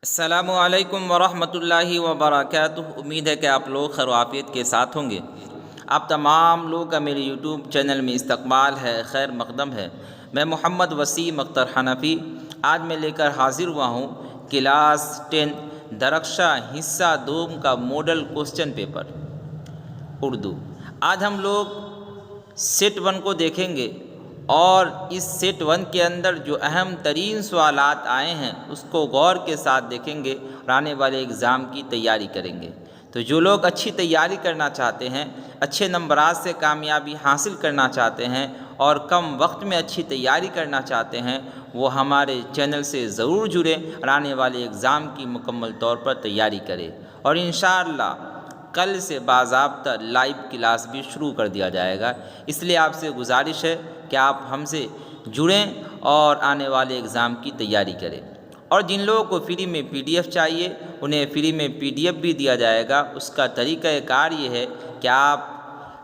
السلام علیکم ورحمۃ اللہ وبرکاتہ۔ امید ہے کہ آپ لوگ خیر و عافیت کے ساتھ ہوں گے۔ آپ تمام لوگ کا میرے یوٹیوب چینل میں استقبال ہے، خیر مقدم ہے۔ میں محمد وسیم اختر حنفی آج میں لے کر حاضر ہوا ہوں کلاس 10 درخشاں حصہ دوم کا ماڈل کوسچن پیپر اردو۔ آج ہم لوگ سیٹ 1 کو دیکھیں گے اور اس سیٹ 1 کے اندر جو اہم ترین سوالات آئے ہیں اس کو غور کے ساتھ دیکھیں گے اور آنے والے اگزام کی تیاری کریں گے۔ تو جو لوگ اچھی تیاری کرنا چاہتے ہیں، اچھے نمبرات سے کامیابی حاصل کرنا چاہتے ہیں اور کم وقت میں اچھی تیاری کرنا چاہتے ہیں، وہ ہمارے چینل سے ضرور جڑیں اور آنے والے اگزام کی مکمل طور پر تیاری کریں۔ اور انشاءاللہ کل سے باضابطہ لائیو کلاس بھی شروع کر دیا جائے گا۔ اس لیے آپ سے گزارش ہے کہ آپ ہم سے جڑیں اور آنے والے اگزام کی تیاری کریں۔ اور جن لوگوں کو فری میں PDF چاہیے انہیں فری میں PDF بھی دیا جائے گا۔ اس کا طریقہ کار یہ ہے کہ آپ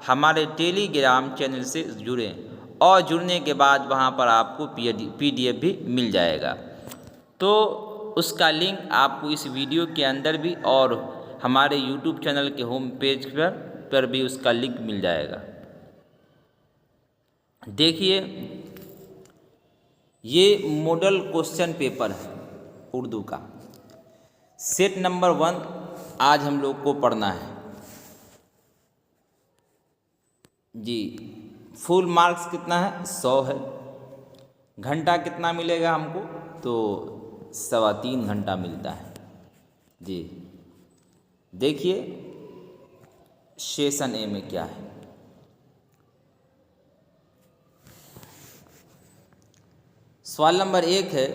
ہمارے ٹیلی گرام چینل سے جڑیں اور جڑنے کے بعد وہاں پر آپ کو PDF بھی مل جائے گا۔ تو اس کا لنک آپ کو اس ویڈیو کے اندر بھی اور ہمارے یوٹیوب چینل کے ہوم پیج پر بھی اس کا لنک مل جائے گا۔ دیکھیے یہ ماڈل کوسچن پیپر ہے اردو کا، سیٹ نمبر 1 آج ہم لوگ کو پڑھنا ہے جی۔ فل مارکس کتنا ہے؟ 100 ہے۔ گھنٹہ کتنا ملے گا ہم کو؟ تو 3.25 گھنٹہ ملتا ہے جی۔ دیکھیے سیشن اے میں کیا ہے۔ سوال نمبر 1 ہے،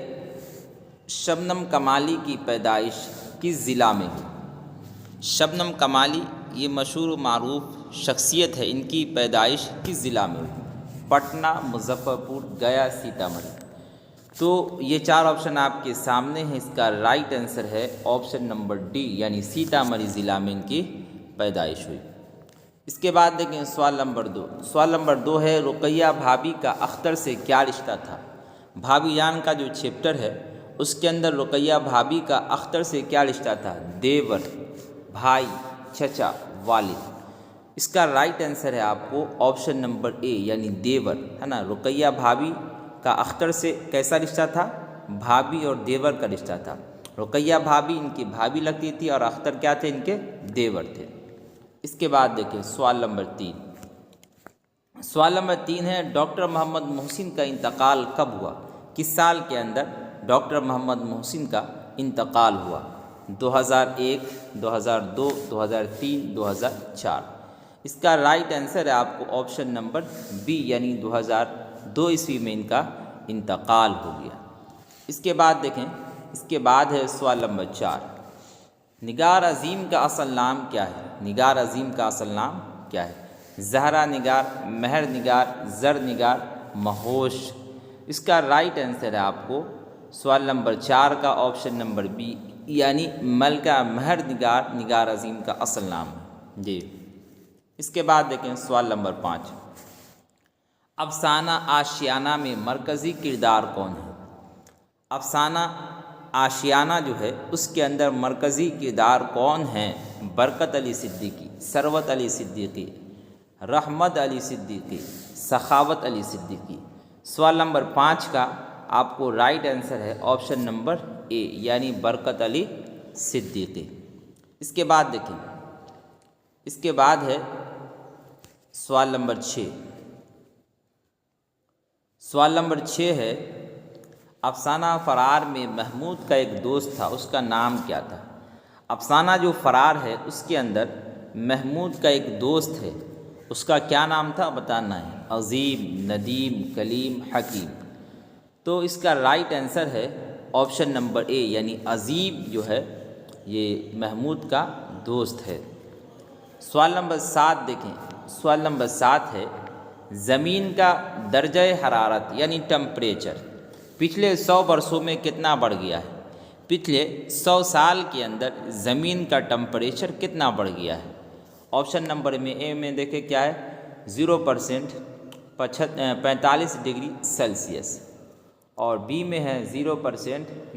شبنم کمالی کی پیدائش کس ضلع میں ہوئی؟ شبنم کمالی یہ مشہور و معروف شخصیت ہے، ان کی پیدائش کس ضلع میں ہوئی؟ پٹنہ، مظفر پور، گیا، سیتامڑھی۔ تو یہ 4 آپشن آپ کے سامنے ہیں، اس کا رائٹ آنسر ہے آپشن نمبر ڈی، یعنی سیتامڑھی ضلع میں ان کی پیدائش ہوئی۔ اس کے بعد دیکھیں سوال نمبر 2۔ سوال نمبر 2 ہے، رقیہ بھابھی کا اختر سے کیا رشتہ تھا؟ بھابھی جان کا جو چیپٹر ہے اس کے اندر رقیہ بھابھی کا اختر سے کیا رشتہ تھا؟ دیور، بھائی، چچا، والد۔ اس کا رائٹ آنسر ہے آپ کو آپشن نمبر اے، یعنی دیور ہے نا۔ رقیہ بھابھی کا اختر سے کیسا رشتہ تھا؟ بھابھی اور دیور کا رشتہ تھا۔ رقیہ بھابھی ان کی بھابھی لگتی تھی اور اختر کیا تھے؟ ان کے دیور تھے۔ اس کے بعد دیکھیں سوال نمبر 3۔ سوال نمبر 3 ہے، ڈاکٹر محمد محسن کا انتقال کب ہوا؟ کس سال کے اندر ڈاکٹر محمد محسن کا انتقال ہوا؟ 2001، 2002، 2003، 2004۔ اس کا رائٹ آنسر ہے آپ کو آپشن نمبر بی، یعنی 2002 عیسوی میں ان کا انتقال ہو گیا۔ اس کے بعد دیکھیں، اس کے بعد ہے سوال نمبر 4۔ نگار عظیم کا اصل نام کیا ہے؟ نگار عظیم کا اصل نام کیا ہے؟ زہرا نگار، مہر نگار، زر نگار، مہوش۔ اس کا رائٹ آنسر ہے آپ کو سوال نمبر 4 کا آپشن نمبر بی، یعنی ملکہ مہر نگار نگار عظیم کا اصل نام ہے جی۔ اس کے بعد دیکھیں سوال نمبر 5۔ افسانہ آشیانہ میں مرکزی کردار کون ہے؟ افسانہ آشیانہ جو ہے اس کے اندر مرکزی کردار کون ہیں؟ برکت علی صدیقی، ثروت علی صدیقی، رحمت علی صدیقی، سخاوت علی صدیقی۔ سوال نمبر 5 کا آپ کو رائٹ آنسر ہے آپشن نمبر اے، یعنی برکت علی صدیقی۔ اس کے بعد دیکھیں، اس کے بعد ہے سوال نمبر 6۔ سوال نمبر 6 ہے، افسانہ فرار میں محمود کا ایک دوست تھا، اس کا نام کیا تھا؟ افسانہ جو فرار ہے اس کے اندر محمود کا ایک دوست ہے، اس کا کیا نام تھا بتانا ہے۔ عظیم، ندیم، کلیم، حکیم۔ تو اس کا رائٹ آنسر ہے آپشن نمبر اے، یعنی عظیم جو ہے یہ محمود کا دوست ہے۔ سوال نمبر 7 دیکھیں، سوال نمبر 7 ہے، زمین کا درجہ حرارت یعنی ٹمپریچر پچھلے 100 برسوں میں کتنا بڑھ گیا ہے؟ پچھلے 100 سال کے اندر زمین کا ٹمپریچر کتنا بڑھ گیا ہے؟ آپشن نمبر میں اے میں دیکھیں کیا ہے، 0% 45 ڈگری سیلسیس، اور بی میں ہے 0%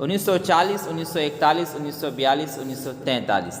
1940, 1941, 1942, 1943।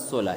16,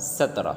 17।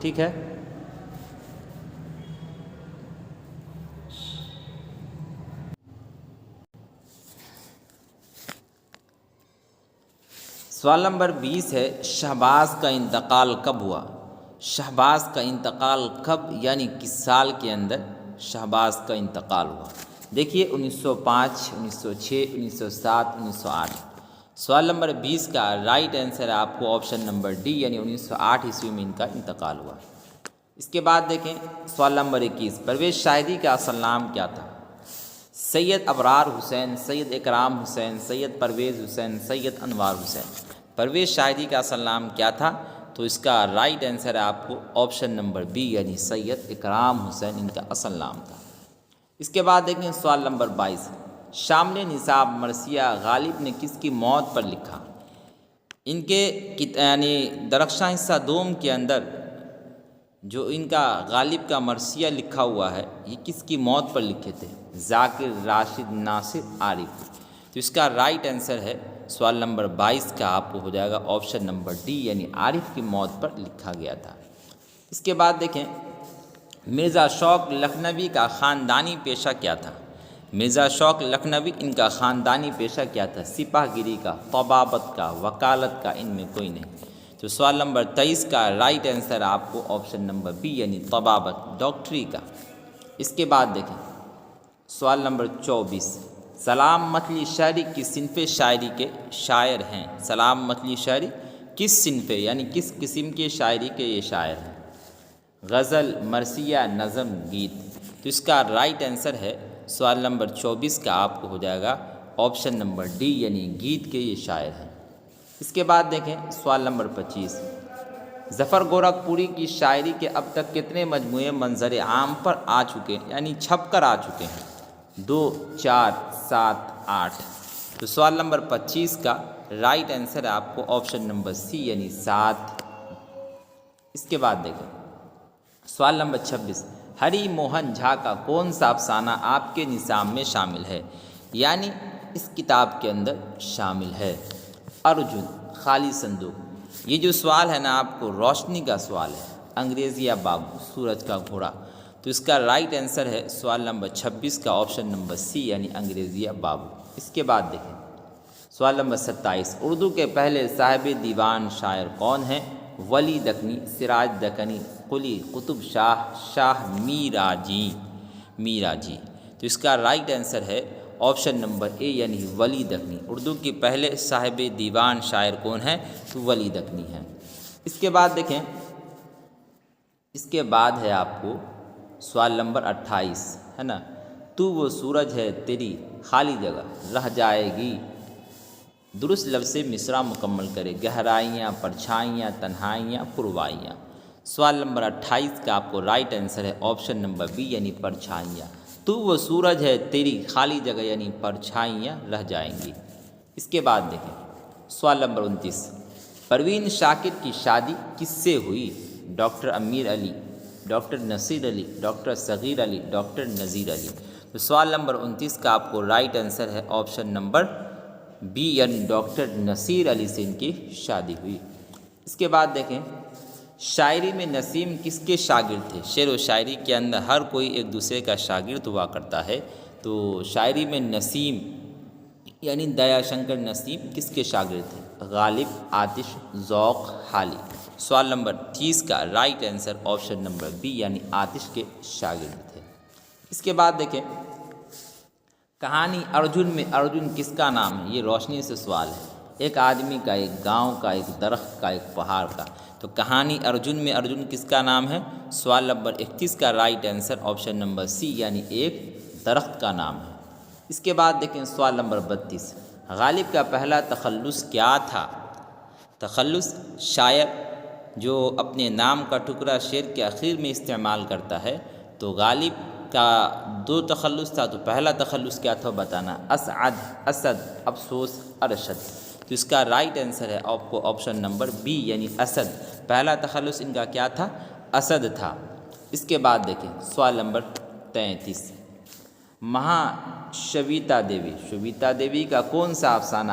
ٹھیک ہے۔ سوال نمبر 20 ہے، شہباز کا انتقال کب ہوا؟ شہباز کا انتقال کب یعنی کس سال کے اندر شہباز کا انتقال ہوا؟ دیکھیے 1905، 1906، 1907، 1908۔ سوال نمبر 20 کا رائٹ آنسر ہے آپ کو آپشن نمبر ڈی یعنی 1908 عیسوی میں ان کا انتقال ہوا۔ اس کے بعد دیکھیں سوال نمبر 21، پرویز شاہدی کا اصل نام کیا تھا؟ سید ابرار حسین، سید اکرام حسین، سید پرویز حسین، سید انوار حسین۔ پرویز شاہدی کا اصل نام کیا تھا؟ تو اس کا رائٹ آنسر ہے آپ کو آپشن نمبر بی یعنی سید اکرام حسین ان کا اصل نام تھا۔ اس کے بعد دیکھیں سوال نمبر 22، شامل نصاب مرثیہ غالب نے کس کی موت پر لکھا؟ ان کے یعنی درخشاں حصہ دوم کے اندر جو ان کا غالب کا مرثیہ لکھا ہوا ہے یہ کس کی موت پر لکھے تھے؟ ذاکر، راشد، ناصر، عارف۔ تو اس کا رائٹ آنسر ہے سوال نمبر 22 کا آپ کو ہو جائے گا آپشن نمبر ڈی یعنی عارف کی موت پر لکھا گیا تھا۔ اس کے بعد دیکھیں مرزا شوق لکھنوی کا خاندانی پیشہ کیا تھا؟ مرزا شوق لکھنوی ان کا خاندانی پیشہ کیا تھا؟ سپاہ گیری کا، طبابت کا، وکالت کا، ان میں کوئی نہیں۔ تو سوال نمبر 23 کا رائٹ آنسر آپ کو آپشن نمبر بی یعنی طبابت، ڈاکٹری کا۔ اس کے بعد دیکھیں سوال نمبر 24، سلام متلی شاعری کس صنف شاعری کے شاعر ہیں؟ سلام متلی شاعری کس صنف یعنی کس قسم کے شاعری کے یہ شاعر ہیں؟ غزل، مرثیہ، نظم، گیت۔ تو اس کا رائٹ آنسر ہے سوال نمبر 24 کا آپ کو ہو جائے گا آپشن نمبر ڈی یعنی گیت کے یہ شاعر ہیں۔ اس کے بعد دیکھیں سوال نمبر 25، ظفر گورکھپوری کی شاعری کے اب تک کتنے مجموعے منظر عام پر آ چکے ہیں یعنی چھپ کر آ چکے ہیں؟ 2، 4، 7، 8۔ تو سوال نمبر 25 کا رائٹ آنسر ہے آپ کو آپشن نمبر سی یعنی 7۔ اس کے بعد دیکھیں سوال نمبر 26، ہری موہن جھا کا کون سا افسانہ آپ کے نصاب میں شامل ہے یعنی اس کتاب کے اندر شامل ہے؟ ارجن، خالی صندوق۔ یہ جو سوال ہے نا آپ کو روشنی کا سوال ہے، انگریزیہ بابو، سورج کا گھوڑا۔ تو اس کا رائٹ آنسر ہے سوال نمبر 26 کا آپشن نمبر سی یعنی انگریزیہ بابو۔ اس کے بعد دیکھیں سوال نمبر 27، اردو کے پہلے صاحب دیوان شاعر کون ہیں؟ ولی دکنی، سراج دکنی، قلی قطب شاہ، شاہ میرا جی۔ تو اس کا رائٹ آنسر ہے آپشن نمبر اے یعنی ولی دکنی۔ اردو کے پہلے صاحب دیوان شاعر کون ہیں؟ تو ولی دکنی ہیں۔ اس کے بعد دیکھیں اس کے بعد ہے آپ کو سوال نمبر 28 ہے نا، تو وہ سورج ہے تیری خالی جگہ رہ جائے گی۔ درست لفظ سے مصرع مکمل کرے، گہرائیاں، پرچھائیاں، تنہائیاں، پروائیاں۔ سوال نمبر 28 کا آپ کو رائٹ آنسر ہے آپشن نمبر بی یعنی پرچھائیاں۔ تو وہ سورج ہے تیری خالی جگہ یعنی پرچھائیاں رہ جائیں گی۔ اس کے بعد دیکھیں سوال نمبر 29، پروین شاکر کی شادی کس سے ہوئی؟ ڈاکٹر امیر علی، ڈاکٹر نصیر علی، ڈاکٹر صغیر علی، ڈاکٹر نذیر علی۔ تو سوال نمبر 29 کا آپ کو رائٹ آنسر ہے آپشن نمبر بی یعنی ڈاکٹر نصیر علی سے ان کی شادی ہوئی۔ اس کے بعد دیکھیں شاعری میں نسیم کس کے شاگرد تھے؟ شعر و شاعری کے اندر ہر کوئی ایک دوسرے کا شاگرد ہوا کرتا ہے، تو شاعری میں نسیم یعنی دیا شنکر نسیم کس کے شاگرد تھے؟ غالب، آتش، ذوق، حالی۔ سوال نمبر 30 کا right answer option number be یعنی آتش کے شاگرد تھے۔ اس کے بعد دیکھیں کہانی ارجن میں ارجن کس کا نام ہے؟ یہ روشنی سے سوال ہے، ایک آدمی کا، ایک گاؤں کا، ایک درخت کا، ایک پہاڑ کا۔ تو کہانی ارجن میں ارجن کس کا نام ہے؟ سوال نمبر 31 کا رائٹ آنسر آپشن نمبر سی یعنی ایک درخت کا نام ہے۔ اس کے بعد دیکھیں سوال نمبر 32، غالب کا پہلا تخلص کیا تھا؟ تخلص شاعر جو اپنے نام کا ٹکڑا شعر کے آخر میں استعمال کرتا ہے، تو غالب کا 2 تخلص تھا، تو پہلا تخلص کیا تھا بتانا، اسعد، اسد، افسوس، ارشد۔ تو اس کا رائٹ آنسر ہے آپ کو آپشن نمبر بی یعنی اسد۔ پہلا تخلص ان کا کیا تھا؟ اسد تھا۔ اس کے بعد دیکھیں سوال نمبر 33، شویتا دیوی کا کون سا افسانہ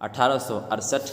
1868,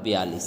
42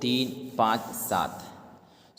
3, 5, 7।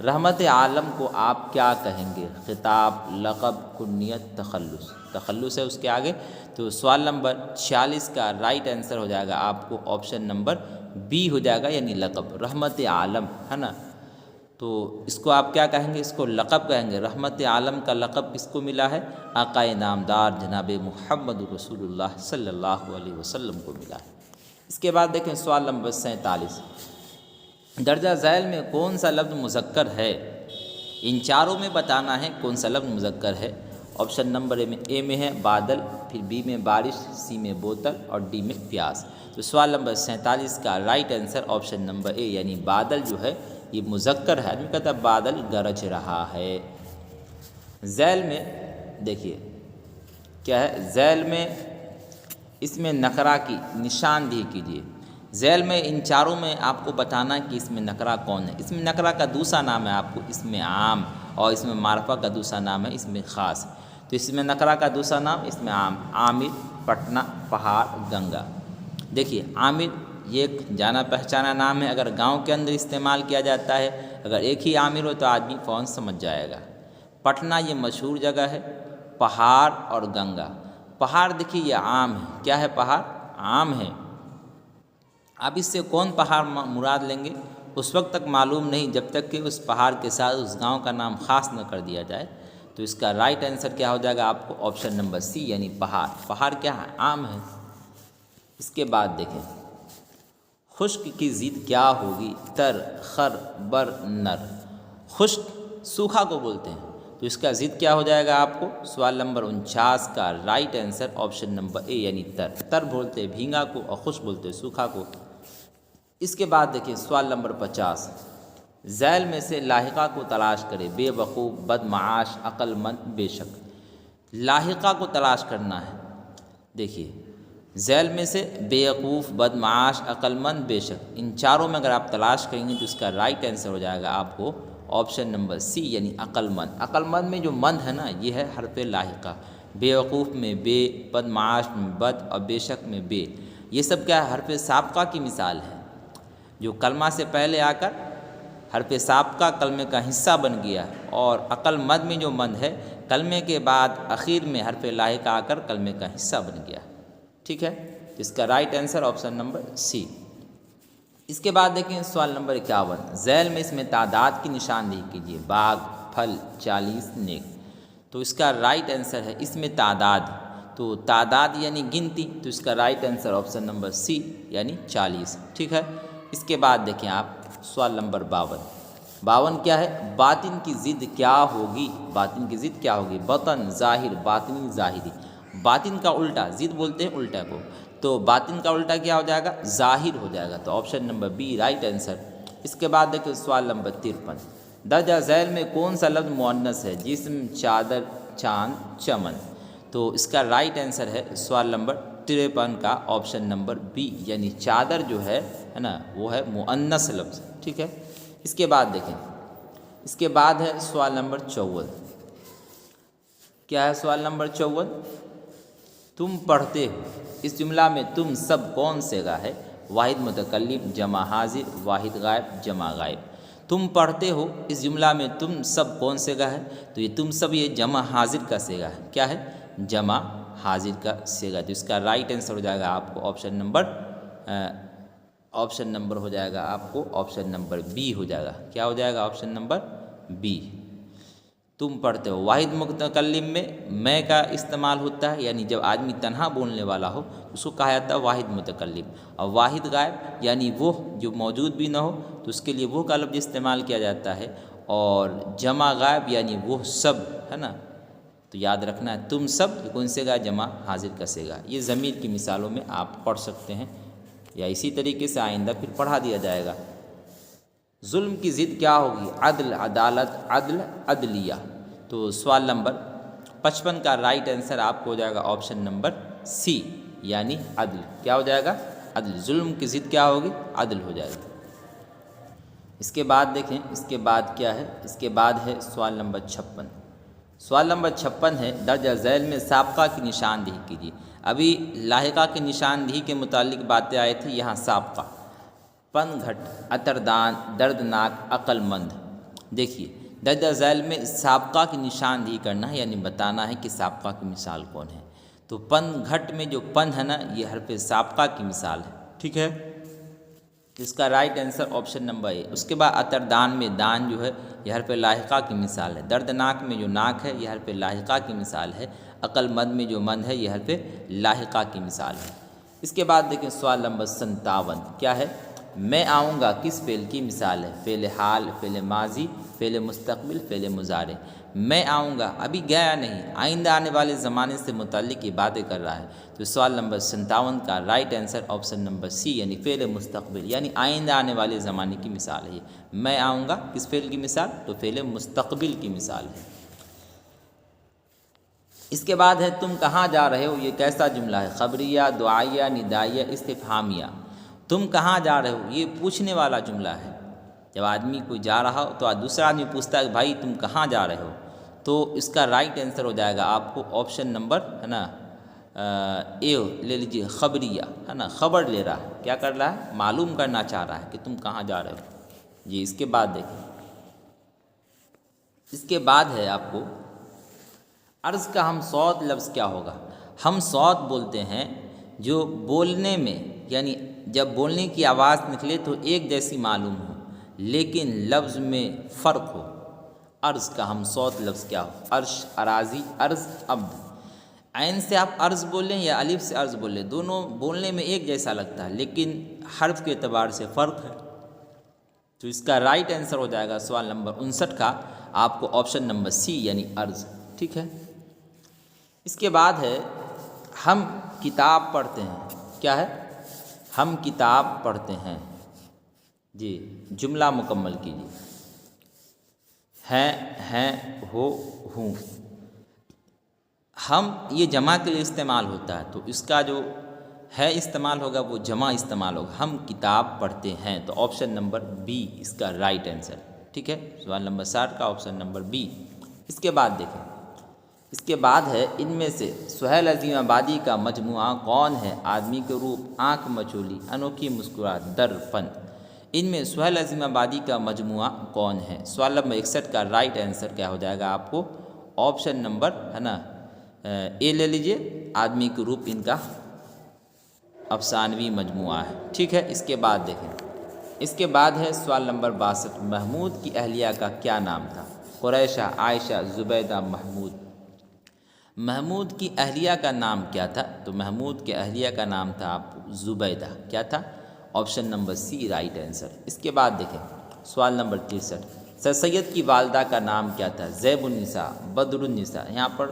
رحمت عالم کو آپ کیا کہیں گے؟ خطاب، لقب، کنیت، تخلص۔ تخلص ہے اس کے آگے، تو سوال نمبر 46 کا رائٹ آنسر ہو جائے گا آپ کو آپشن نمبر بی ہو جائے گا، یعنی لقب، رحمت عالم ہے نا۔ تو اس کو آپ کیا کہیں گے؟ اس کو لقب کہیں گے۔ رحمت عالم کا لقب کس کو ملا ہے؟ آقا نامدار جناب محمد رسول اللہ صلی اللہ علیہ وسلم کو ملا ہے۔ اس کے بعد دیکھیں سوال نمبر 47، درجہ ذیل میں کون سا لفظ مذکر ہے؟ ان چاروں میں بتانا ہے کون سا لفظ مذکر ہے۔ آپشن نمبر اے میں ہے بادل، پھر بی میں بارش، سی میں بوتل اور ڈی میں پیاس۔ تو سوال نمبر 47 کا رائٹ آنسر آپشن نمبر اے، یعنی بادل جو ہے یہ مذکر ہے۔ آدمی کہتا ہے بادل گرج رہا ہے۔ ذیل میں دیکھیے کیا ہے، ذیل میں اس میں نکرہ کی نشاندہی کیجیے۔ ذیل میں ان چاروں میں آپ کو بتانا ہے کہ اس میں نکرہ کون ہے۔ اس میں نکرہ کا دوسرا نام ہے آپ کو اس میں عام، اور اس میں معرفہ کا دوسرا نام ہے اس میں خاص۔ تو اس میں نکرہ کا دوسرا نام اس میں عام، عامر، پٹنہ، پہاڑ، گنگا۔ دیکھیے عامر یہ ایک جانا پہچانا نام ہے، اگر گاؤں کے اندر استعمال کیا جاتا ہے، اگر ایک ہی عامر ہو تو آدمی فوراً سمجھ جائے گا۔ پٹنہ یہ مشہور جگہ ہے، پہاڑ اور گنگا۔ پہاڑ دیکھیے یہ عام ہے، کیا ہے پہاڑ؟ عام ہے۔ اب اس سے کون پہاڑ مراد لیں گے اس وقت تک معلوم نہیں جب تک کہ اس پہاڑ کے ساتھ اس گاؤں کا نام خاص نہ کر دیا جائے۔ تو اس کا رائٹ آنسر کیا ہو جائے گا آپ کو؟ آپشن نمبر سی، یعنی پہاڑ۔ پہاڑ کیا ہے؟ عام ہے۔ اس کے بعد دیکھیں خشک کی ضد کیا ہوگی؟ تر، خر، بر، نر۔ خشک سوکھا کو بولتے ہیں، تو اس کا ضد کیا ہو جائے گا آپ کو؟ سوال نمبر 49 کا رائٹ آنسر آپشن نمبر اے، یعنی تر۔ تر بولتے ہیں بھینگا کو اور خشک بولتے ہیں سوکھا کو۔ اس کے بعد دیکھیں سوال نمبر 50، ذیل میں سے لاحقہ کو تلاش کرے، بے وقوف، بدمعاش، عقل مند، بے شک۔ لاحقہ کو تلاش کرنا ہے۔ دیکھیے ذیل میں سے بیوقوف، بدمعاش، عقل مند، بے شک، ان چاروں میں اگر آپ تلاش کریں گے تو اس کا رائٹ آنسر ہو جائے گا آپ کو آپشن نمبر سی، یعنی عقل مند۔ عقل مند میں جو مند ہے نا یہ ہے حرف لاحقہ۔ بیوقوف میں بے، بدمعاش میں بد اور بے شک میں بے، یہ سب کیا ہے؟ حرف سابقہ کی مثال ہے، جو کلمہ سے پہلے آ کر حرف سابقہ کلمے کا حصہ بن گیا، اور عقل مند میں جو مند ہے کلمے کے بعد اخیر میں حرف لاحقہ آ کر کلمے کا حصہ بن گیا۔ ٹھیک ہے، اس کا رائٹ آنسر آپشن نمبر سی۔ اس کے بعد دیکھیں سوال نمبر 51، ذیل میں اس میں تعداد کی نشاندہی کیجیے، باغ، پھل، 40، نیک۔ تو اس کا رائٹ آنسر ہے اس میں تعداد، تو تعداد یعنی گنتی، تو اس کا رائٹ آنسر آپشن نمبر سی، یعنی 40۔ ٹھیک ہے، اس کے بعد دیکھیں آپ سوال نمبر 52 کیا ہے؟ باطن کی ضد کیا ہوگی؟ باطن کی ضد کیا ہوگی؟ بطن، ظاہر، باطنی، ظاہری۔ باطن کا الٹا، ضد بولتے ہیں الٹا کو، تو باطن کا الٹا کیا ہو جائے گا؟ ظاہر ہو جائے گا، تو option number B right answer. اس کے بعد دیکھیں سوال نمبر 53، درجہ ذیل میں کون سا لفظ مؤنث ہے؟ جسم، چادر، چاند، چمن۔ تو اس کا رائٹ آنسر ہے سوال نمبر 53 کا آپشن نمبر بی، یعنی چادر جو ہے نا وہ ہے مؤنث لفظ۔ ٹھیک ہے، اس کے بعد دیکھیں، اس کے بعد ہے سوال نمبر 54۔ کیا ہے سوال نمبر 54؟ تم پڑھتے ہو، اس جملہ میں تم سب کون صیغہ ہے؟ واحد متکلم، جمع حاضر، واحد غائب، جمع غائب۔ تم پڑھتے ہو اس جملہ میں تم سب کون صیغہ ہے؟ تو یہ تم سب یہ جمع حاضر کا صیغہ ہے۔ کیا ہے؟ جمع حاضر کا صیغہ۔ تو اس کا رائٹ آنسر ہو جائے گا آپ کو آپشن نمبر ہو جائے گا آپ کو آپشن نمبر بی ہو جائے گا۔ کیا ہو جائے گا؟ Option number be. تم پڑھتے ہو، واحد متکلم میں کا استعمال ہوتا ہے، یعنی جب آدمی تنہا بولنے والا ہو اس کو کہا جاتا ہے واحد متکلم، اور واحد غائب یعنی وہ جو موجود بھی نہ ہو تو اس کے لیے وہ کا لفظ استعمال کیا جاتا ہے، اور جمع غائب یعنی وہ سب ہے نا۔ تو یاد رکھنا ہے تم سب یہ کون سے گا؟ جمع حاضر کا صیغہ۔ یہ ضمیر کی مثالوں میں آپ پڑھ سکتے ہیں، یا اسی طریقے سے آئندہ پھر پڑھا دیا جائے گا۔ ظلم کی ضد کیا ہوگی؟ عدل، عدالت، عدل، عدلیہ۔ تو سوال نمبر 55 کا رائٹ آنسر آپ کو ہو جائے گا آپشن نمبر سی، یعنی عدل۔ کیا ہو جائے گا؟ عدل۔ ظلم کی ضد کیا ہوگی؟ عدل ہو جائے گا۔ اس کے بعد دیکھیں، اس کے بعد کیا ہے؟ اس کے بعد ہے سوال نمبر 56۔ سوال نمبر 56 ہے، درجہ ذیل میں سابقہ کی نشاندہی کیجیے۔ ابھی لاحقہ کی نشاندہی کے متعلق باتیں آئی تھی، یہاں سابقہ۔ پن گھٹ، عطردان، دردناک، عقل مند۔ دیکھیے درج ذیل میں سابقہ کی نشاندہی کرنا ہے، یعنی بتانا ہے کہ سابقہ کی مثال کون ہے۔ تو پن گھٹ میں جو پن ہے نا، یہ حرف سابقہ کی مثال ہے، ٹھیک ہے۔ اس کا رائٹ آنسر آپشن نمبر اے۔ اس کے بعد عطر دان میں دان جو ہے یہ حرف لاحقہ کی مثال ہے۔ دردناک میں جو ناک ہے یہ حرف لاحقہ کی مثال ہے۔ عقل مند میں جو مند ہے یہ حرف لاحقہ کی مثال ہے۔ اس کے بعد دیکھیں سوال نمبر 57 کیا ہے؟ میں آؤں گا کس فعل کی مثال ہے؟ فعل حال، فعل ماضی، فعل مستقبل، فعل مضارع۔ میں آؤں گا ابھی گیا نہیں، آئندہ آنے والے زمانے سے متعلق یہ باتیں کر رہا ہے۔ تو سوال نمبر 57 کا رائٹ آنسر آپشن نمبر سی، یعنی فعل مستقبل، یعنی آئندہ آنے والے زمانے کی مثال ہے یہ۔ میں آؤں گا کس فعل کی مثال؟ تو فعل مستقبل کی مثال ہے۔ اس کے بعد ہے تم کہاں جا رہے ہو، یہ کیسا جملہ ہے؟ خبریہ، دعائیہ، ندائیہ، استفہامیہ۔ تم کہاں جا رہے ہو یہ پوچھنے والا جملہ ہے۔ جب آدمی کوئی جا رہا ہو تو دوسرا آدمی پوچھتا ہے کہ بھائی تم کہاں جا رہے ہو، تو اس کا رائٹ آنسر ہو جائے گا آپ کو آپشن نمبر ہے نا اے لے لیجیے، خبریہ ہے نا، خبر لے رہا ہے، کیا کر رہا ہے؟ معلوم کرنا چاہ رہا ہے کہ تم کہاں جا رہے ہو جی۔ اس کے بعد دیکھیں، اس کے بعد ہے آپ کو عرض کا ہم صوت لفظ کیا ہوگا؟ ہم صوت بولتے ہیں جو بولنے میں، یعنی جب بولنے کی آواز نکلے تو ایک جیسی معلوم ہو لیکن لفظ میں فرق ہو۔ عرض کا ہم صوت لفظ کیا ہو؟ عرش، اراضی، عرض، عبد۔ عین سے آپ عرض بولیں یا الف سے عرض بولیں، دونوں بولنے میں ایک جیسا لگتا ہے لیکن حرف کے اعتبار سے فرق ہے۔ تو اس کا رائٹ آنسر ہو جائے گا سوال نمبر 59 کا آپ کو آپشن نمبر سی، یعنی عرض، ٹھیک ہے۔ اس کے بعد ہے ہم کتاب پڑھتے ہیں، کیا ہے؟ ہم کتاب پڑھتے ہیں جی، جملہ مکمل کیجیے۔ ہیں، ہو، ہوں۔ ہم یہ جمع کے لیے استعمال ہوتا ہے، تو اس کا جو ہے استعمال ہوگا وہ جمع استعمال ہوگا۔ ہم کتاب پڑھتے ہیں، تو آپشن نمبر بی اس کا رائٹ آنسر، ٹھیک ہے۔ سوال نمبر 60 کا آپشن نمبر بی۔ اس کے بعد دیکھیں، اس کے بعد ہے ان میں سے سہیل عظیم آبادی کا مجموعہ کون ہے؟ آدمی کے روپ، آنکھ مچولی، انوکھی مسکراہٹ، درپن۔ ان میں سہیل عظیم آبادی کا مجموعہ کون ہے؟ سوال نمبر 61 کا رائٹ آنسر کیا ہو جائے گا آپ کو؟ آپشن نمبر ہے نا اے لے لیجئے، آدمی کے روپ ان کا افسانوی مجموعہ ہے، ٹھیک ہے۔ اس کے بعد دیکھیں، اس کے بعد ہے سوال نمبر 62 محمود کی اہلیہ کا کیا نام تھا؟ قریشہ، عائشہ، زبیدہ، محمود۔ محمود کی اہلیہ کا نام کیا تھا؟ تو محمود کے اہلیہ کا نام تھا زبیدہ، کیا تھا؟ آپشن نمبر سی رائٹ آنسر۔ اس کے بعد دیکھیں سوال نمبر 63 سر سید کی والدہ کا نام کیا تھا؟ زیب النساء، بدر النساء، یہاں پر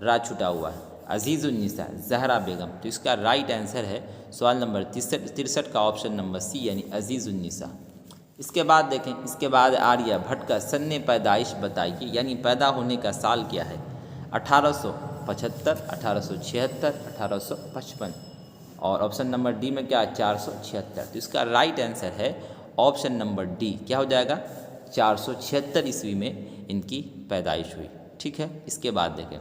را چھٹا ہوا ہے، عزیز النساء، زہرا بیگم۔ تو اس کا رائٹ آنسر ہے سوال نمبر 63 کا آپشن نمبر سی، یعنی عزیز النساء۔ اس کے بعد دیکھیں، اس کے بعد آریہ بھٹ کا سن پیدائش بتائیے، یعنی پیدا ہونے کا سال کیا ہے؟ 1875، 1876، 1855، اور آپشن نمبر ڈی میں کیا ہے؟ 476۔ تو اس کا رائٹ آنسر ہے آپشن نمبر ڈی، کیا ہو جائے گا؟ 476 عیسوی میں ان کی پیدائش ہوئی، ٹھیک ہے۔ اس کے بعد دیکھیں،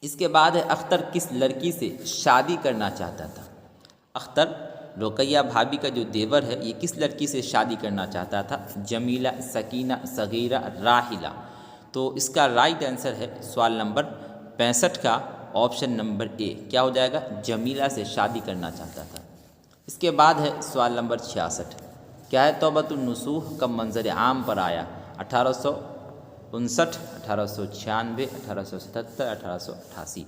اس کے بعد ہے اختر کس لڑکی سے شادی کرنا چاہتا تھا؟ اختر رقیہ بھابھی کا جو دیور ہے یہ کس لڑکی سے شادی کرنا چاہتا تھا؟ جمیلہ، سکینہ، صغیرہ، راحلہ۔ تو اس کا رائٹ آنسر ہے سوال نمبر 65 کا آپشن نمبر اے، کیا ہو جائے گا؟ جمیلہ سے شادی کرنا چاہتا تھا۔ اس کے بعد ہے سوال نمبر 66 کیا ہے؟ توبۃ النصوح کب منظر عام پر آیا؟ 1859، 1896، 1877، 1888۔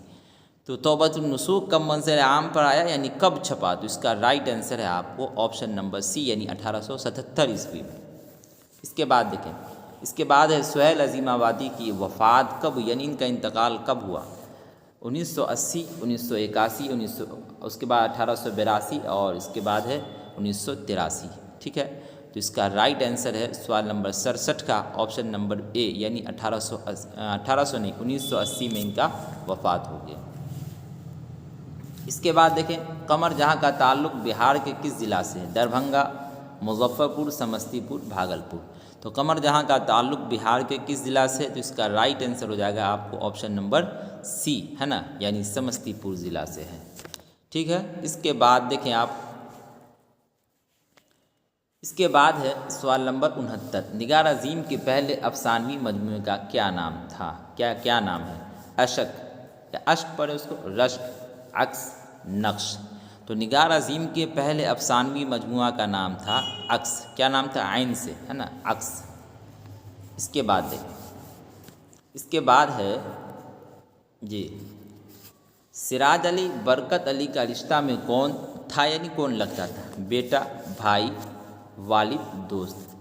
تو توبۃ النصوح کب منظر عام پر آیا یعنی کب چھپا؟ تو اس کا رائٹ آنسر ہے آپ کو آپشن نمبر سی، یعنی 1877 عیسوی میں۔ اس کے بعد دیکھیں، اس کے بعد ہے سہیل عظیم آبادی کی وفات کب، یعنی ان کا انتقال کب ہوا؟ 1980، 1981، اس کے بعد 1882، اور اس کے بعد ہے 1983، ٹھیک ہے۔ تو اس کا رائٹ آنسر ہے سوال نمبر 67 کا آپشن نمبر اے، یعنی 1980 میں ان کا وفات ہو گیا۔ اس کے بعد دیکھیں، قمر جہاں کا تعلق بہار کے کس ضلع سے ہے؟ دربھنگہ، مظفرپور، سمستی پور، بھاگلپور۔ تو قمر جہاں کا تعلق بہار کے کس ضلع سے؟ تو اس کا رائٹ آنسر ہو جائے گا آپ کو آپشن نمبر سی، ہے نا، یعنی سمستی پور ضلع سے ہے، ٹھیک ہے۔ اس کے بعد دیکھیں آپ، اس کے بعد ہے سوال نمبر 69، نگار عظیم کے پہلے افسانوی مجموعے کا کیا نام تھا؟ کیا نام ہے؟ اشک یا اشک پڑھے اس کو، رشک، عکس، نقش۔ تو نگار عظیم کے پہلے افسانوی مجموعہ کا نام تھا عکس۔ کیا نام تھا؟ عین سے، ہے نا، عکس۔ اس کے بعد دیکھیں، اس کے بعد ہے جی سراج علی برکت علی کا رشتہ میں کون تھا، یعنی کون لگتا تھا؟ بیٹا، بھائی، والد، دوست۔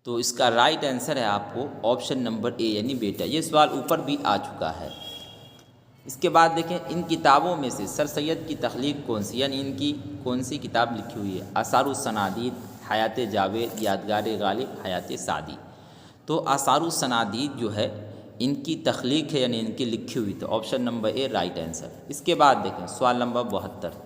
تو اس کا رائٹ آنسر ہے آپ کو آپشن نمبر اے یعنی بیٹا۔ یہ سوال اوپر بھی آ چکا ہے۔ اس کے بعد دیکھیں، ان کتابوں میں سے سر سید کی تخلیق کون سی، یعنی ان کی کون سی کتاب لکھی ہوئی ہے؟ آثار الصنادید، حیات جاوید، یادگار غالب، حیات سعدی۔ تو آثار الصنادید جو ہے ان کی تخلیق ہے، یعنی ان کی لکھی ہوئی، تو option number A right answer. اس کے بعد دیکھیں سوال نمبر 72،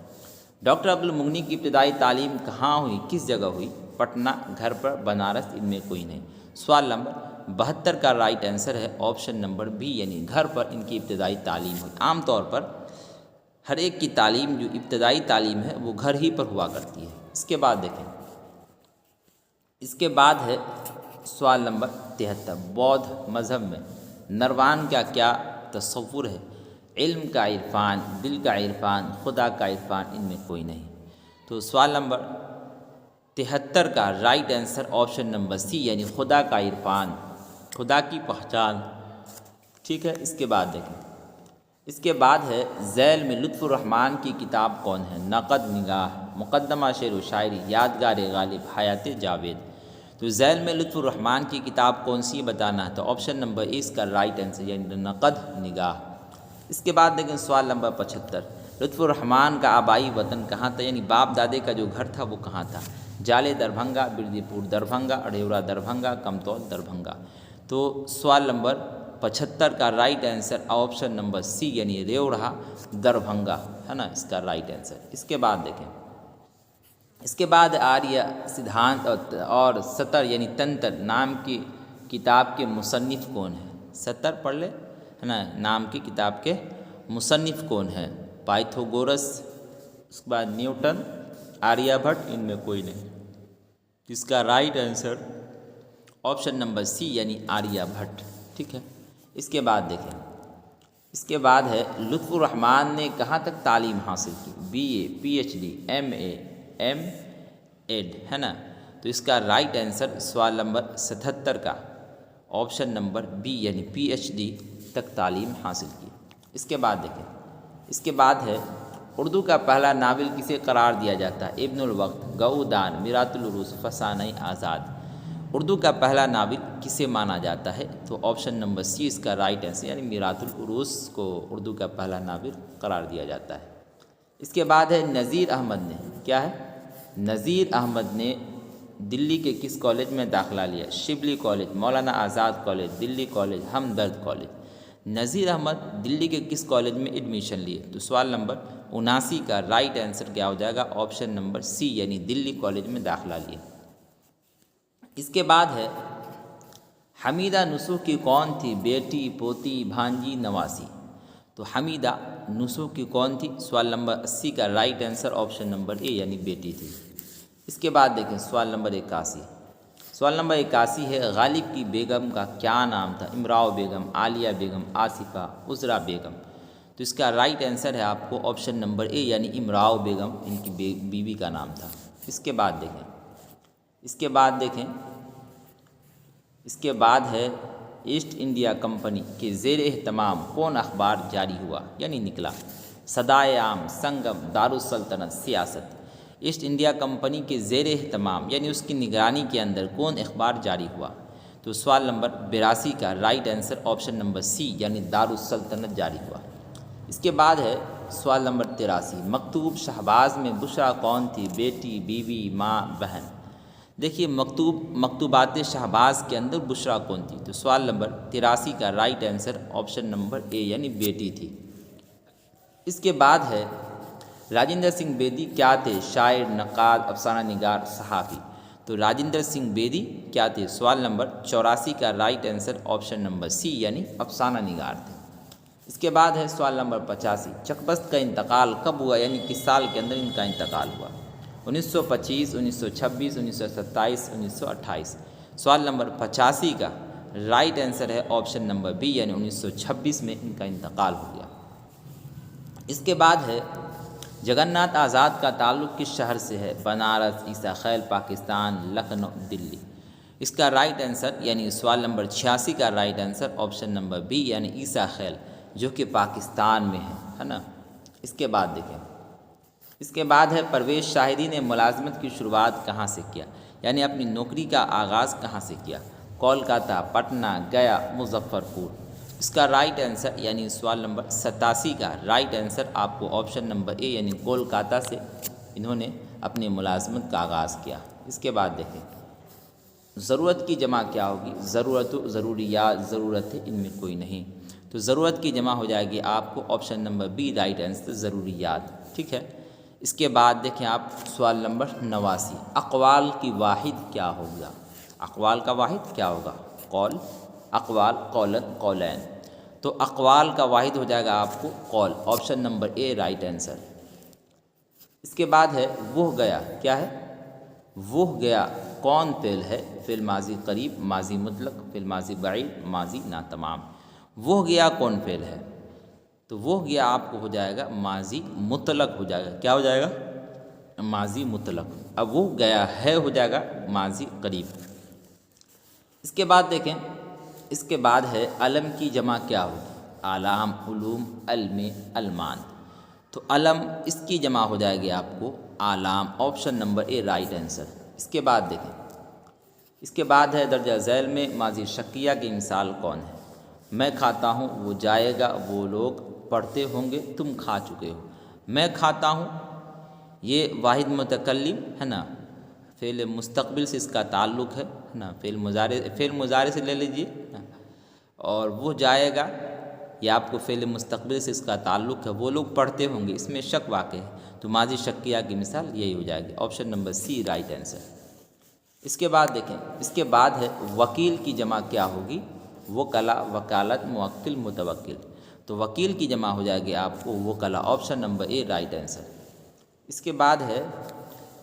ڈاکٹر عبد المغنی کی ابتدائی تعلیم کہاں ہوئی، کس جگہ ہوئی؟ پٹنہ، گھر پر، بنارس، ان میں کوئی نہیں۔ سوال نمبر 72 کا رائٹ آنسر ہے آپشن نمبر بی، یعنی گھر پر ان کی ابتدائی تعلیم ہوئی۔ عام طور پر ہر ایک کی تعلیم جو ابتدائی تعلیم ہے وہ گھر ہی پر ہوا کرتی ہے۔ اس کے بعد دیکھیں، اس کے بعد ہے سوال نمبر 73، بودھ مذہب میں نروان کا کیا تصور ہے؟ علم کا عرفان، دل کا عرفان، خدا کا عرفان، ان میں کوئی نہیں۔ تو سوال نمبر 73 کا رائٹ آنسر آپشن نمبر سی، یعنی خدا کا عرفان، خدا کی پہچان۔ ٹھیک ہے، اس کے بعد دیکھیں، اس کے بعد ہے ذیل میں لطف الرحمن کی کتاب کون ہے؟ نقد نگاہ، مقدمہ شعر و شاعری، یادگار غالب، حیات جاوید۔ تو ذیل میں لطف الرحمن کی کتاب کون سی بتانا ہے؟ تو آپشن نمبر اے اس کا رائٹ آنسر، یعنی نقد نگاہ۔ اس کے بعد دیکھیں سوال نمبر 75، لطف الرحمن کا آبائی وطن کہاں تھا، یعنی باپ دادے کا جو گھر تھا وہ کہاں تھا؟ جالے دربھنگا، بردی پور دربھنگا، اڑیورا دربھنگا، کمتول دربھنگا۔ تو سوال نمبر 75 کا رائٹ آنسر آپشن نمبر سی، یعنی ریوڑا دربھنگا، ہے نا، اس کا رائٹ آنسر۔ اس کے بعد دیکھیں، اس کے بعد آریہ سدھانت اور ستر یعنی تنتر نام کی کتاب کے مصنف کون ہیں؟ ستر پڑھ لے، ہے نا، نام کی کتاب کے مصنف کون ہیں؟ پائتھوگورس، اس کے بعد نیوٹن، آریہ بھٹ، ان میں کوئی نہیں۔ اس کا رائٹ آنسر آپشن نمبر سی، یعنی آریہ بھٹ۔ ٹھیک ہے، اس کے بعد دیکھیں، اس کے بعد ہے لطف الرحمن نے کہاں تک تعلیم حاصل کی؟ B A, P H D, M A, M Ed, ہے نا۔ تو اس کا رائٹ آنسر سوال نمبر 77 کا آپشن نمبر بی، یعنی پی ایچ ڈی تک تعلیم حاصل کی۔ اس کے بعد دیکھیں، اس کے بعد ہے اردو کا پہلا ناول کسے قرار دیا جاتا ہے؟ ابن الوقت، گؤدان، میرات العروس، فسانہ آزاد۔ اردو کا پہلا ناول کسے مانا جاتا ہے؟ تو آپشن نمبر سی اس کا رائٹ آنسر، یعنی میرات العروس کو اردو کا پہلا ناول قرار دیا جاتا ہے۔ اس کے بعد ہے نذیر احمد نے، کیا ہے؟ نذیر احمد نے دلی کے کس کالج میں داخلہ لیا؟ شبلی کالج، مولانا آزاد کالج، دلی کالج، ہمدرد کالج۔ نذیر احمد دلی کے کس کالج میں ایڈمیشن لیے؟ تو سوال نمبر 79 کا رائٹ آنسر کیا ہو جائے گا؟ آپشن نمبر سی، یعنی دلی کالج میں داخلہ لیے۔ اس کے بعد ہے حمیدہ نسوح کی کون تھی؟ بیٹی، پوتی، بھانجی، نواسی۔ تو حمیدہ نسوح کی کون تھی؟ سوال نمبر 80 کا رائٹ آنسر آپشن نمبر اے، یعنی بیٹی تھی۔ اس کے بعد دیکھیں سوال نمبر 81، سوال نمبر 81 ہے غالب کی بیگم کا کیا نام تھا؟ امراؤ بیگم، عالیہ بیگم، آصفہ، عذرا بیگم۔ تو اس کا رائٹ آنسر ہے آپ کو آپشن نمبر اے، یعنی امراؤ بیگم ان کی بیوی کا نام تھا۔ اس کے بعد دیکھیں، اس کے بعد دیکھیں، اس کے بعد ہے ایسٹ انڈیا کمپنی کے زیر اہتمام کون اخبار جاری ہوا، یعنی نکلا؟ صدائے عام، سنگم، دارالسلطنت، سیاست۔ ایسٹ انڈیا کمپنی کے زیر اہتمام یعنی اس کی نگرانی کے اندر کون اخبار جاری ہوا؟ تو سوال نمبر 82 کا رائٹ آنسر آپشن نمبر سی، یعنی دارالسلطنت جاری ہوا۔ اس کے بعد ہے سوال نمبر 83، مکتوب شہباز میں بشرا کون تھی؟ بیٹی، بیوی، ماں، بہن۔ دیکھیے مکتوبات شہباز کے اندر بشرا کون تھی؟ تو سوال نمبر 83 کا رائٹ آنسر آپشن نمبر اے، یعنی بیٹی تھی۔ اس کے بعد ہے راجندر سنگھ بیدی کیا تھے؟ شاعر، نقاد، افسانہ نگار، صحافی۔ تو راجندر سنگھ بیدی کیا تھے؟ سوال نمبر 84 کا رائٹ آنسر آپشن نمبر سی، یعنی افسانہ نگار تھے۔ اس کے بعد ہے سوال نمبر 85، چک بست کا انتقال کب ہوا، یعنی کس سال کے اندر ان کا انتقال ہوا؟ 1925, 1926, 1927, 1928۔ سوال نمبر 85 کا رائٹ آنسر ہے آپشن نمبر بی یعنی 1926 میں ان کا انتقال ہو گیا۔ اس کے بعد ہے جگن ناتھ آزاد کا تعلق کس شہر سے ہے؟ بنارس، عیسیٰ خیل، پاکستان، لکھنؤ، دلی۔ اس کا رائٹ آنسر یعنی سوال نمبر 86 کا right answer option number be یعنی عیسیٰ خیل جو کہ پاکستان میں ہے نا۔ اس کے بعد دیکھیں، اس کے بعد ہے پرویز شاہدی نے ملازمت کی شروعات کہاں سے کیا؟ یعنی اپنی نوکری کا آغاز کہاں سے کیا؟ کولکاتہ، پٹنہ، گیا، مظفر پور۔ اس کا رائٹ آنسر یعنی سوال نمبر 87 کا رائٹ آنسر آپ کو آپشن نمبر اے یعنی کولکاتہ سے انہوں نے اپنی ملازمت کا آغاز کیا۔ اس کے بعد دیکھیں ضرورت کی جمع کیا ہوگی؟ ضرورت و ضروریات، ضرورت ہے ان میں کوئی نہیں، تو ضرورت کی جمع ہو جائے گی آپ کو option number B right answer ضروریات، ٹھیک ہے۔ اس کے بعد دیکھیں آپ سوال نمبر 89 اقوال کی واحد کیا ہوگا؟ اقوال کا واحد کیا ہوگا؟ قول، اقوال، قولن، قولین، تو اقوال کا واحد ہو جائے گا آپ کو قول، option number A right answer. اس کے بعد ہے وہ گیا، کیا ہے؟ وہ گیا کون فعل ہے؟ فعل ماضی قریب، ماضی مطلق، فعل ماضی بعید، ماضی ناتمام۔ وہ گیا کون فعل ہے؟ تو وہ گیا آپ کو ہو جائے گا ماضی مطلق ہو جائے گا، کیا ہو جائے گا؟ ماضی مطلق۔ اب وہ گیا ہے ہو جائے گا ماضی قریب۔ اس کے بعد دیکھیں، اس کے بعد ہے علم کی جمع کیا ہوگی؟ اعلام، علوم، علم، علمان، تو علم اس کی جمع ہو جائے گی آپ کو اعلام، option number A right answer. اس کے بعد دیکھیں، اس کے بعد ہے درجہ ذیل میں ماضی شکیہ کی مثال کون ہے؟ میں کھاتا ہوں، وہ جائے گا، وہ لوگ پڑھتے ہوں گے، تم کھا چکے ہو۔ میں کھاتا ہوں یہ واحد متکلم ہے نا، فعل مستقبل سے اس کا تعلق ہے نا، فعل مضارع سے لے لیجیے نا، اور وہ جائے گا یہ آپ کو فعل مستقبل سے اس کا تعلق ہے، وہ لوگ پڑھتے ہوں گے، اس میں شک واقع ہے، تو ماضی شکیہ کی مثال یہی ہو جائے گی، آپشن نمبر سی رائٹ آنسر۔ اس کے بعد دیکھیں، اس کے بعد ہے وکیل کی جمع کیا ہوگی؟ وکلا، وکالت، موکل، متوکل، تو وکیل کی جمع ہو جائے گی آپ کو وکلا، option number A right answer. اس کے بعد ہے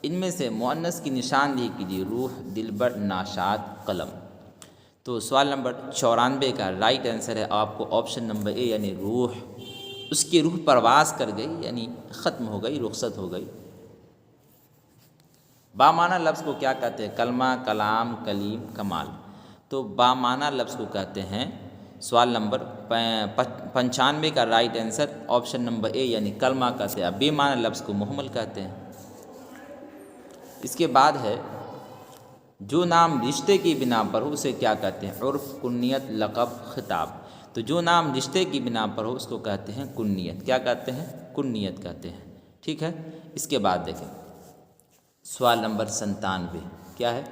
ان میں سے مؤنث کی نشاندہی کیجیے، روح، دلبر، ناشاد، قلم، تو سوال نمبر 94 کا رائٹ آنسر ہے آپ کو آپشن نمبر اے یعنی روح۔ اس کی روح پرواز کر گئی یعنی ختم ہو گئی، رخصت ہو گئی۔ بامعنی لفظ کو کیا کہتے ہیں؟ کلمہ، کلام، کلیم، کمال، تو بامعنی لفظ کو کہتے ہیں سوال نمبر 95 کا رائٹ آنسر آپشن نمبر اے یعنی کلمہ کہتے ہیں، بے معنی لفظ کو محمل کہتے ہیں۔ اس کے بعد ہے جو نام رشتے کی بنا پر ہو اسے کیا کہتے ہیں؟ عرف، کنیت، لقب، خطاب، تو جو نام رشتے کی بنا پر ہو اس کو کہتے ہیں کنیت، کیا کہتے ہیں؟ کنیت کہتے ہیں، ٹھیک ہے۔ اس کے بعد دیکھیں سوال نمبر 97 کیا ہے؟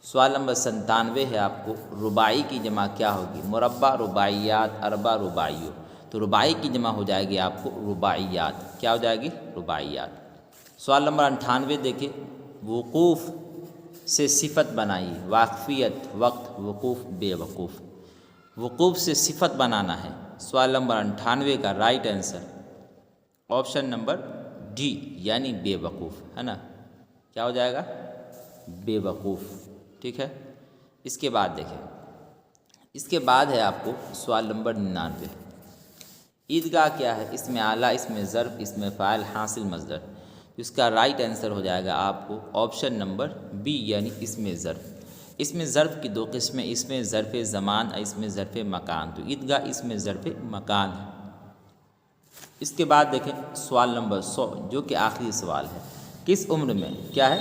سوال نمبر 97 ہے آپ کو رباعی کی جمع کیا ہوگی؟ مربع، رباعیات، اربع، رباعیو، تو رباعی کی جمع ہو جائے گی آپ کو رباعیات، کیا ہو جائے گی؟ رباعیات۔ سوال نمبر 98 دیکھیں وقوف سے صفت بنائیے، واقفیت، وقت، وقوف، بے وقوف، وقوف سے صفت بنانا ہے۔ سوال نمبر 98 کا right answer option number D یعنی بے وقوف ہے نا، کیا ہو جائے گا؟ بے وقوف، ٹھیک ہے۔ اس کے بعد دیکھیں، اس کے بعد ہے آپ کو سوال نمبر 99 عیدگاہ کیا ہے؟ اس میں اعلیٰ، اس میں ظرف، اس میں فاعل، حاصل مصدر، اس کا رائٹ آنسر ہو جائے گا آپ کو آپشن نمبر بی یعنی اس میں ظرف۔ اس میں ظرف کی دو قسمیں، اس میں ظرف زمان، اس میں ظرف مکان، تو عیدگاہ اس میں ظرف مکان ہے۔ اس کے بعد دیکھیں سوال نمبر 100 جو کہ آخری سوال ہے، کس عمر میں کیا ہے؟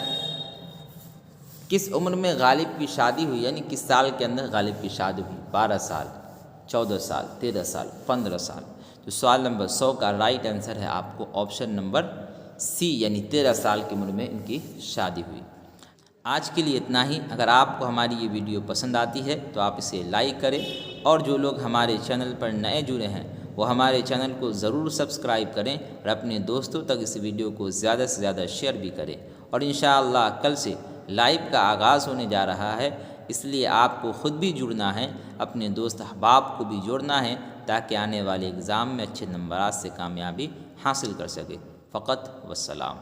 کس عمر میں غالب کی شادی ہوئی؟ یعنی کس سال کے اندر غالب کی شادی ہوئی؟ 12 سال، 14 سال، 13 سال، 15 سال، تو سوال نمبر 100 کا رائٹ آنسر ہے آپ کو آپشن نمبر سی یعنی 13 سال کی عمر میں ان کی شادی ہوئی۔ آج کے لیے اتنا ہی۔ اگر آپ کو ہماری یہ ویڈیو پسند آتی ہے تو آپ اسے لائک کریں، اور جو لوگ ہمارے چینل پر نئے جڑے ہیں وہ ہمارے چینل کو ضرور سبسکرائب کریں، اور اپنے دوستوں تک اس ویڈیو کو زیادہ سے زیادہ شیئر بھی کریں۔ اور انشاءاللہ کل سے لائیو کا آغاز ہونے جا رہا ہے، اس لیے آپ کو خود بھی جڑنا ہے، اپنے دوست احباب کو بھی جوڑنا ہے، تاکہ آنے والے اگزام میں اچھے نمبرات سے کامیابی حاصل کر سکے۔ فقط والسلام۔